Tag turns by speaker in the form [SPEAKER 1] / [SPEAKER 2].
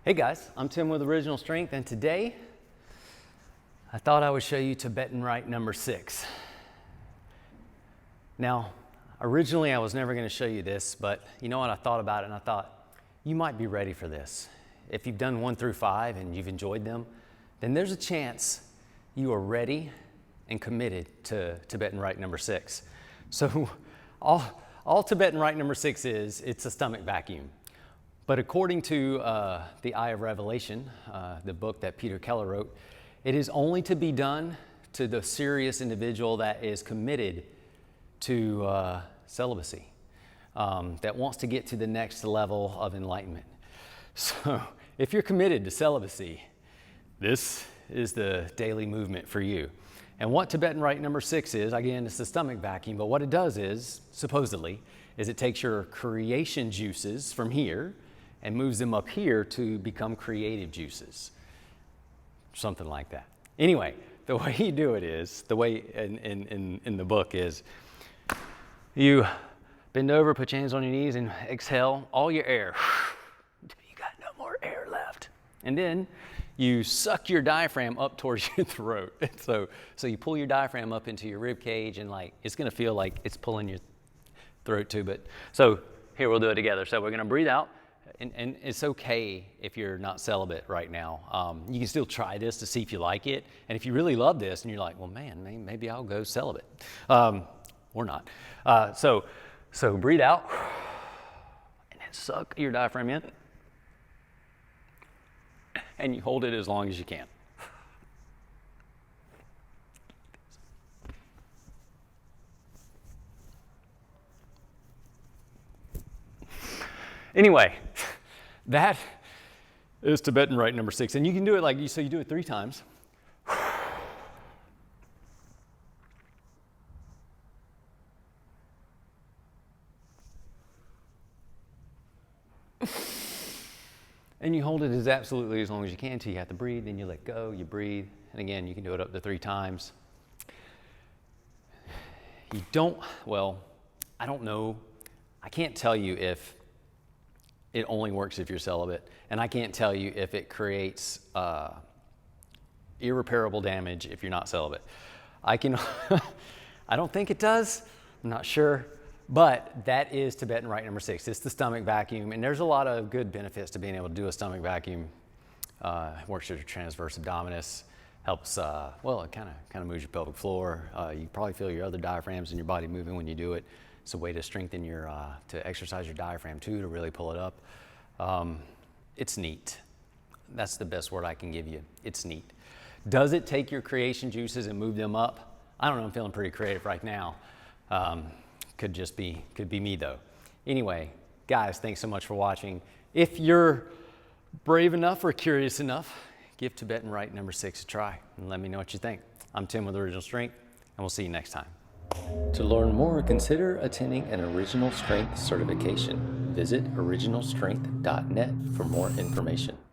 [SPEAKER 1] Hey guys, I'm Tim with Original Strength, and today I thought I would show you Tibetan Rite number 6. Now, originally I was never going to show you this, but you know what, I thought about it and I thought, you might be ready for this. If you've done 1 through 5 and you've enjoyed them, then there's a chance you are ready and committed to Tibetan Rite number 6. So all Tibetan Rite number 6 is, it's a stomach vacuum. But according to the Eye of Revelation, the book that Peter Keller wrote, it is only to be done to the serious individual that is committed to celibacy, that wants to get to the next level of enlightenment. So if you're committed to celibacy, this is the daily movement for you. And what Tibetan Rite number 6 is, again, it's the stomach vacuum, but what it does is, supposedly, is it takes your creation juices from here and moves them up here to become creative juices. Something like that. Anyway, the way you do it is, the way in the book is, you bend over, put your hands on your knees, and exhale all your air. You got no more air left. And then you suck your diaphragm up towards your throat. So you pull your diaphragm up into your rib cage, and like it's gonna feel like it's pulling your throat tube. So here, we'll do it together. So we're gonna breathe out. And it's okay if you're not celibate right now. You can still try this to see if you like it. And if you really love this and you're like, well, man, maybe I'll go celibate. Or not. So breathe out and then suck your diaphragm in. And you hold it as long as you can. Anyway, that is Tibetan Rite number 6. And you can do it so you do it 3 times. And you hold it as absolutely as long as you can until you have to breathe. Then you let go, you breathe. And again, you can do it up to 3 times. I don't know. I can't tell you if it only works if you're celibate. And I can't tell you if it creates irreparable damage if you're not celibate. I don't think it does. I'm not sure. But that is Tibetan Rite number 6. It's the stomach vacuum. And there's a lot of good benefits to being able to do a stomach vacuum. It works with your transverse abdominis. Helps, it kind of moves your pelvic floor. You probably feel your other diaphragms in your body moving when you do it. It's a way to strengthen to exercise your diaphragm too, to really pull it up. It's neat. That's the best word I can give you. It's neat. Does it take your creation juices and move them up? I don't know, I'm feeling pretty creative right now. Could be me though. Anyway, guys, thanks so much for watching. If you're brave enough or curious enough, give Tibetan Rite number 6 a try and let me know what you think. I'm Tim with Original Strength, and we'll see you next time. To learn more, consider attending an Original Strength certification. Visit originalstrength.net for more information.